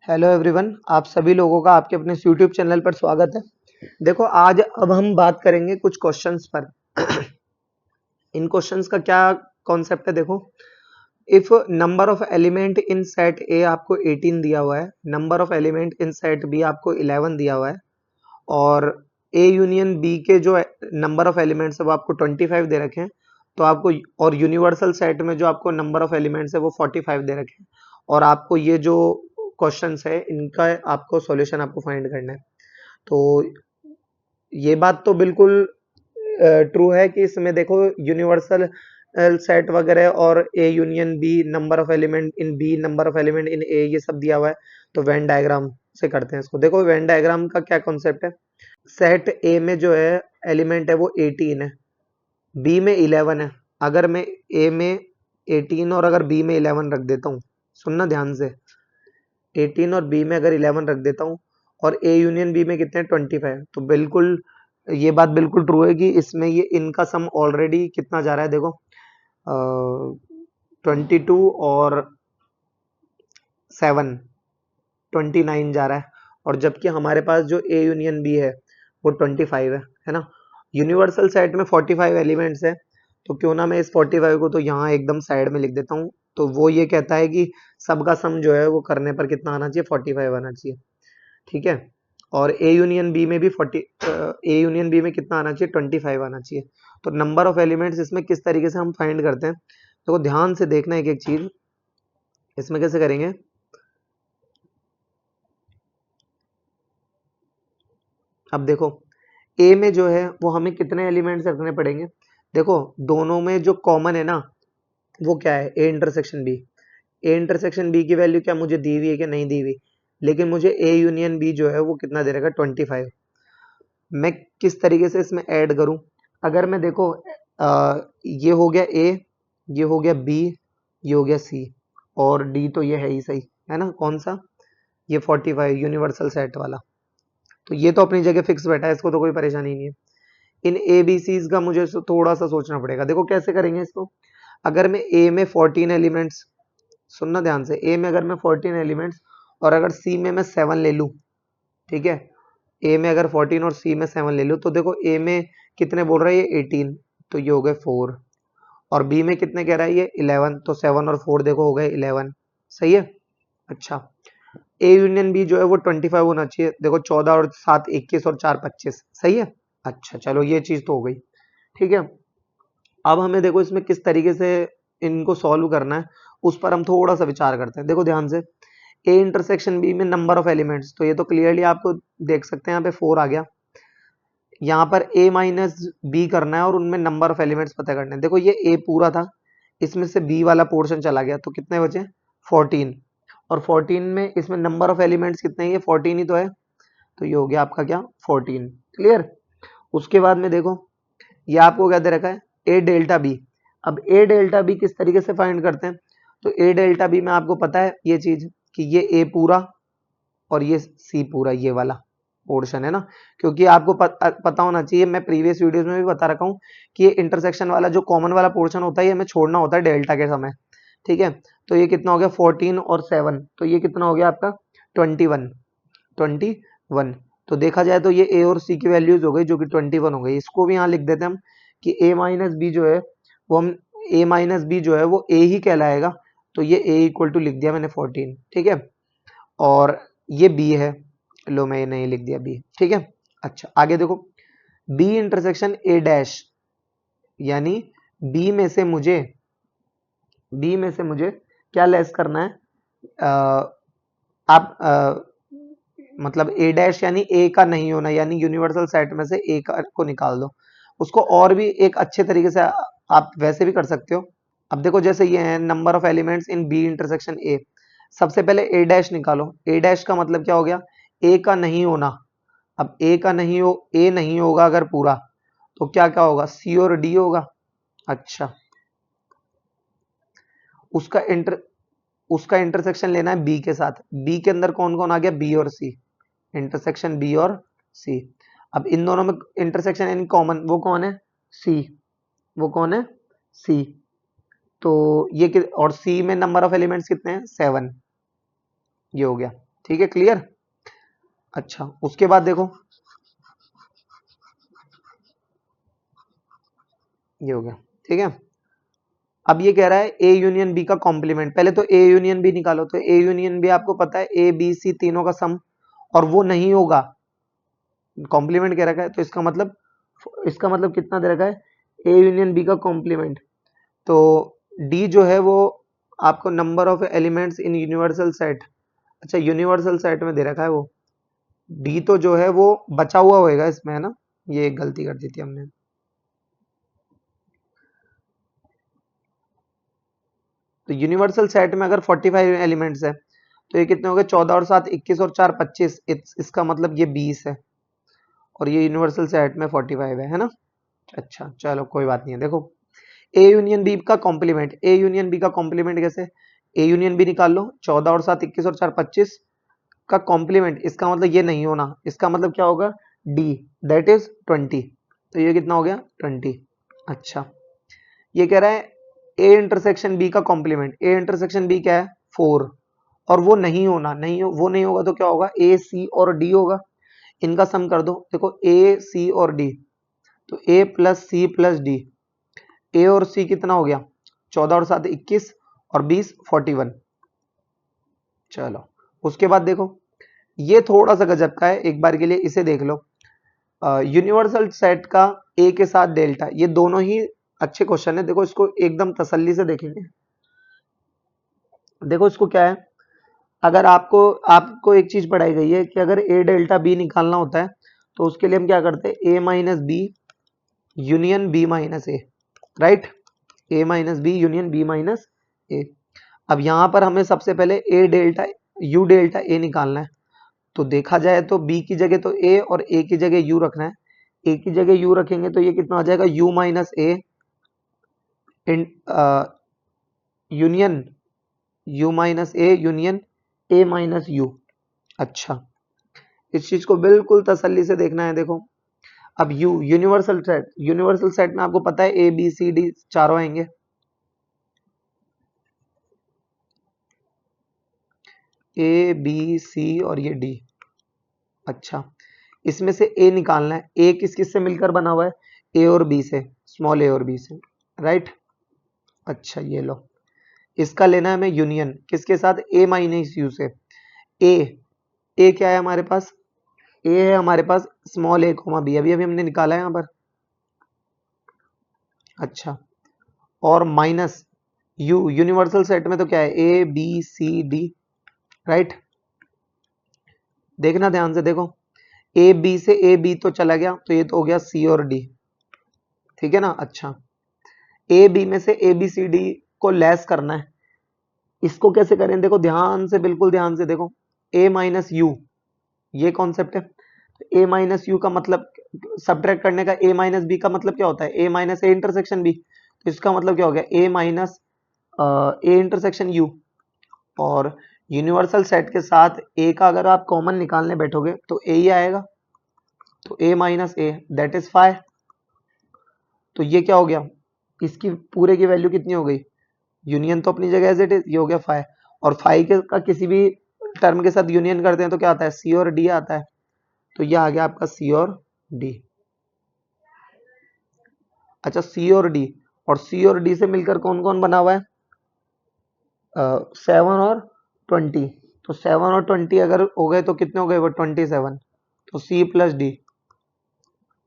Hello everyone, आप सभी लोगों का आपके अपने यूट्यूब चैनल पर स्वागत है। देखो, आज अब हम बात करेंगे कुछ क्वेश्चंस पर। इन क्वेश्चंस का क्या कॉन्सेप्ट है, देखो। If number of element in set A आपको 18 दिया हुआ है, number of element in set B आपको 11 दिया हुआ है, और ए यूनियन बी के जो नंबर ऑफ एलिमेंट्स है वो आपको 25 दे रखे हैं, तो आपको, और यूनिवर्सल सेट में जो आपको नंबर ऑफ एलिमेंट्स है वो 45 दे रखे हैं, और आपको ये जो क्वेश्चंस है इनका आपको सॉल्यूशन आपको फाइंड करना है। तो ये बात तो बिल्कुल ट्रू है कि इसमें देखो यूनिवर्सल सेट वगैरह और A union B, number of element in B, number of element in A, ये सब दिया हुआ है। तो वेन डायग्राम से करते हैं इसको। देखो, वेन डायग्राम का क्या कॉन्सेप्ट है। सेट ए में जो है एलिमेंट है वो 18 है, बी में 11 है। अगर मैं ए में 18 और अगर बी में 11 रख देता हूँ, सुनना ध्यान से, 18 और बी में अगर 11 रख देता हूँ, और ए यूनियन बी में कितने 25, तो बिल्कुल ये बात बिल्कुल ट्रू है कि इसमें ये इनका सम ऑलरेडी कितना जा रहा है, देखो 22 और 7 29 जा रहा है। और जबकि हमारे पास जो ए यूनियन बी है वो 25 है ना। यूनिवर्सल सेट में 45 एलिमेंट्स है, तो क्यों ना मैं इस 45 को तो यहाँ एकदम साइड में लिख देता हूँ। तो वो ये कहता है कि सबका सम जो है वो करने पर कितना आना चाहिए, 45 आना चाहिए। ठीक है। और ए यूनियन बी में भी 40, ए यूनियन बी में कितना आना चाहिए, 25 आना चाहिए। तो नंबर ऑफ एलिमेंट्स इसमें किस तरीके से हम फाइंड करते हैं, तो ध्यान से देखना एक एक चीज। इसमें कैसे करेंगे, अब देखो ए में जो है वो हमें कितने एलिमेंट्स रखने पड़ेंगे। देखो, दोनों में जो कॉमन है ना वो क्या है, A intersection B. A intersection B की वैल्यू क्या मुझे दी हुई है कि नहीं दी हुई, लेकिन मुझे ए यूनियन बी जो है वो कितना दे रखा है, 25। मैं किस तरीके से इसमें ऐड करूं। अगर मैं देखो, ये हो गया ए, ये हो गया बी, ये हो गया सी, और डी तो ये है ही सही, है ना। कौन सा, ये 45 यूनिवर्सल सेट वाला। तो ये तो अपनी जगह फिक्स बैठा है, इसको तो कोई परेशानी नहीं है। इन ए बी सीज का मुझे थोड़ा सा सोचना पड़ेगा। देखो कैसे करेंगे इसको। अगर मैं ए में 14 एलिमेंट्स, सुनना ध्यान से, ए में अगर मैं 14 एलिमेंट्स और अगर सी में मैं 7 ले लूं, ठीक है। ए में अगर 14 और सी में 7 ले लूं, तो देखो ए में कितने बोल रहा है, ये 18, तो ये हो गए 4। और बी में कितने कह रहा है, ये 11, तो 7 और 4 देखो हो गए 11। सही है। अच्छा, ए यूनियन बी जो है वो 25 होना चाहिए। देखो 14 और 7 21 और 4 25। सही है। अच्छा चलो, ये चीज तो हो गई। ठीक है। अब हमें देखो इसमें किस तरीके से इनको सॉल्व करना है, उस पर हम थोड़ा सा विचार करते हैं। देखो ध्यान से, ए इंटरसेक्शन बी में नंबर ऑफ एलिमेंट्स, तो ये तो क्लियरली आपको देख सकते हैं, यहाँ पे 4 आ गया। यहाँ पर a माइनस बी करना है और उनमें नंबर ऑफ एलिमेंट्स पता करने हैं। देखो ये a पूरा था, इसमें से b वाला पोर्शन चला गया, तो कितने बचे, 14। और 14 में इसमें नंबर ऑफ एलिमेंट्स कितने हैं, ये 14 ही तो है, तो ये हो गया आपका क्या, 14। क्लियर। उसके बाद में देखो, ये आपको क्या दे रखा है, ए डेल्टा बी। अब ए डेल्टा बी किस तरीके से फाइंड करते हैं, तो ए डेल्टा बी में आपको पता है ये चीज कि ये ए पूरा और ये सी पूरा, ये वाला पोर्शन है ना। क्योंकि आपको पता होना चाहिए, मैं प्रीवियस वीडियोस में भी बता रखा हूँ कि ये इंटरसेक्शन वाला जो कॉमन वाला पोर्शन होता है ये हमें छोड़ना होता है डेल्टा के समय। ठीक है। तो ये कितना हो गया, 14 और 7, तो ये कितना हो गया आपका, 21। 21। तो देखा जाए तो ये ए और सी की वैल्यूज हो गई जो कि 21 हो गई। इसको भी यहाँ लिख देते हैं हम कि ए माइनस बी जो है वो हम, ए माइनस बी जो है वो ए ही कहलाएगा। तो ये ए इक्वल टू लिख दिया मैंने 14। ठीक है। और ये बी है, लो मैं ये नहीं लिख दिया बी। ठीक है। अच्छा आगे देखो, बी इंटरसेक्शन ए डैश, यानी बी में से मुझे, बी में से मुझे क्या लेस करना है, आप मतलब ए डैश यानी ए का नहीं होना, यानी यूनिवर्सल सेट में से ए का को निकाल दो। उसको और भी एक अच्छे तरीके से आप वैसे भी कर सकते हो। अब देखो जैसे ये है number of elements in B intersection A, सबसे पहले ए डैश निकालो। ए डैश का मतलब क्या हो गया, ए का नहीं होना। अब ए का नहीं हो, ए नहीं होगा अगर पूरा, तो क्या क्या होगा, सी और डी होगा। अच्छा, उसका इंटर उसका इंटरसेक्शन लेना है बी के साथ। बी के अंदर कौन कौन आ गया, बी और सी, इंटरसेक्शन बी और सी। अब इन दोनों में इंटरसेक्शन यानी कॉमन, वो कौन है, सी, वो कौन है, सी। तो ये और सी में नंबर ऑफ एलिमेंट्स कितने हैं, 7, ये हो गया। ठीक है, क्लियर। अच्छा, उसके बाद देखो ये हो गया, ठीक है। अब ये कह रहा है ए यूनियन बी का कॉम्प्लीमेंट। पहले तो ए यूनियन बी निकालो, तो ए यूनियन बी आपको पता है ए बी सी तीनों का सम, और वो नहीं होगा, कॉम्प्लीमेंट कह रखा है, तो इसका मतलब कितना दे रखा है, ए यूनियन बी का कॉम्प्लीमेंट। तो डी जो है वो आपको number of elements in universal set, अच्छा यूनिवर्सल सेट में दे रखा है वो, डी तो जो है वो बचा हुआ होएगा इसमें, है ना, ये एक गलती कर दी थी हमने। तो यूनिवर्सल सेट में अगर 45 एलिमेंट्स है तो ये कितने हो गए, 14 और 7 21 और 4 25, इसका मतलब ये 20 है, और ये यूनिवर्सल सेट में 45 है ना। अच्छा चलो कोई बात नहीं है। देखो ए यूनियन बी का कॉम्प्लीमेंट, ए यूनियन बी का कॉम्प्लीमेंट कैसे, ए यूनियन बी निकाल लो, 14 और 7 21 और 4 25 का कॉम्प्लीमेंट, इसका मतलब ये नहीं होना, इसका मतलब क्या होगा, डी दैट इज 20, तो ये कितना हो गया 20। अच्छा, ये कह रहा है ए इंटरसेक्शन बी का कॉम्प्लीमेंट, ए इंटरसेक्शन बी क्या है 4, और वो नहीं होना, वो नहीं होगा तो क्या होगा, ए सी और डी होगा, इनका सम कर दो। देखो ए सी और डी, तो ए प्लस सी प्लस डी, ए और सी कितना हो गया, 14 और 7 21 और 20 41। चलो उसके बाद देखो ये थोड़ा सा गजब का है, एक बार के लिए इसे देख लो। यूनिवर्सल सेट का ए के साथ डेल्टा, ये दोनों ही अच्छे क्वेश्चन है, देखो इसको एकदम तसल्ली से देखेंगे। देखो इसको क्या है, अगर आपको आपको एक चीज पढ़ाई गई है कि अगर ए डेल्टा बी निकालना होता है तो उसके लिए हम क्या करते हैं, A minus B union B minus A, right, A minus B union B minus A. अब यहां पर हमें सबसे पहले A delta U delta A निकालना है, तो देखा जाए तो बी की जगह तो ए और ए की जगह यू रखना है, ए की जगह यू रखेंगे तो ये कितना आ जाएगा, you minus A union you minus A union A minus you. अच्छा, इस चीज को बिल्कुल तसल्ली से देखना है। देखो अब यू यूनिवर्सल सेट में आपको पता है ए बी सी डी चारों आएंगे, ए बी सी और ये डी। अच्छा, इसमें से ए निकालना है, ए किस किस से मिलकर बना हुआ है, ए और बी से, स्मॉल ए और बी से, राइट। अच्छा ये लो, इसका लेना है हमें यूनियन किसके साथ, ए माइनस यू से। ए ए क्या है हमारे पास, ए है हमारे पास स्मॉल ए कोमा बी, अभी अभी हमने निकाला है यहाँ पर। अच्छा, और माइनस यू, यूनिवर्सल सेट में तो क्या है, A B C D, right. देखना ध्यान से, देखो ए बी से ए बी तो चला गया, तो ये तो हो गया सी और डी, ठीक है ना। अच्छा, ए बी में से ए बी सी डी को लेस करना है, इसको कैसे करें, देखो ध्यान से, बिल्कुल ध्यान से देखो, ए माइनस यू ये कॉन्सेप्ट है, ए माइनस यू का मतलब सब्ट्रैक्ट करने का, ए माइनस बी का मतलब क्या होता है, ए माइनस ए इंटरसेक्शन बी, तो इसका मतलब क्या हो गया, ए माइनस ए इंटरसेक्शन यू। और यूनिवर्सल सेट के साथ ए का अगर आप कॉमन निकालने बैठोगे तो ए ही आएगा, तो ए माइनस ए दैट इज 5। तो ये क्या हो गया, इसकी पूरे की वैल्यू कितनी हो गई, यूनियन तो अपनी जगह एज इट इज, ये हो गया 5, और 5 का किसी भी टर्म के साथ यूनियन करते हैं तो क्या आता है, सी और डी आता है, तो ये आ गया आपका सी और डी। अच्छा, सी और डी, और सी और डी से मिलकर कौन कौन बना हुआ है, 7 और 20, तो 7 और 20 अगर हो गए तो कितने हो गए, वो 27, तो सी प्लस डी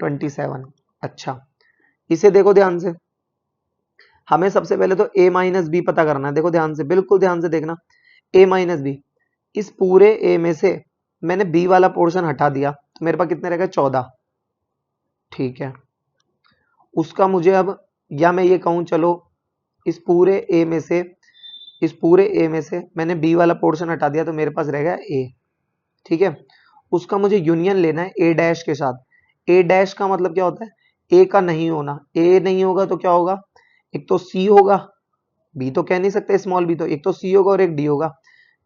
27। अच्छा, इसे देखो ध्यान से, हमें सबसे पहले तो a माइनस बी पता करना है, देखो ध्यान से, बिल्कुल ध्यान से देखना, a माइनस बी, इस पूरे a में से मैंने b वाला पोर्शन हटा दिया तो मेरे पास कितने रहेगा 14, ठीक है। उसका मुझे अब, या मैं ये कहूं चलो इस पूरे a में से, इस पूरे a में से मैंने b वाला पोर्शन हटा दिया तो मेरे पास रहेगा a, ठीक है। उसका मुझे यूनियन लेना है a डैश के साथ, a डैश का मतलब क्या होता है, a का नहीं होना, a नहीं होगा तो क्या होगा, एक तो c होगा, b तो कह नहीं सकते स्मॉल b, तो एक तो c होगा और एक d होगा,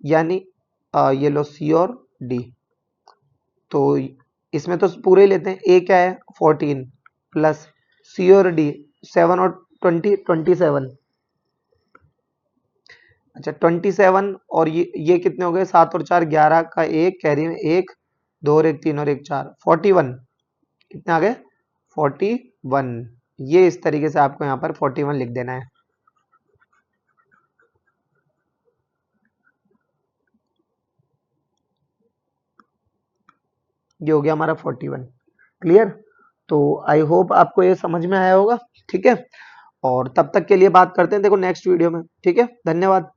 यानी ये लो c और d। तो इसमें तो पूरे ही लेते हैं, a क्या है 14 प्लस c और d 7 और 20 27। अच्छा 27 और ये कितने हो गए 7 और 4 11 का एक कैरी में 1 2 और 1 3 और 1 4 41 कितने आ गए 41 ये इस तरीके से आपको यहाँ पर 41 लिख देना है। ये हो गया हमारा 41 क्लियर। तो आई होप आपको ये समझ में आया होगा ठीक है और तब तक के लिए बात करते हैं देखो नेक्स्ट वीडियो में ठीक है धन्यवाद।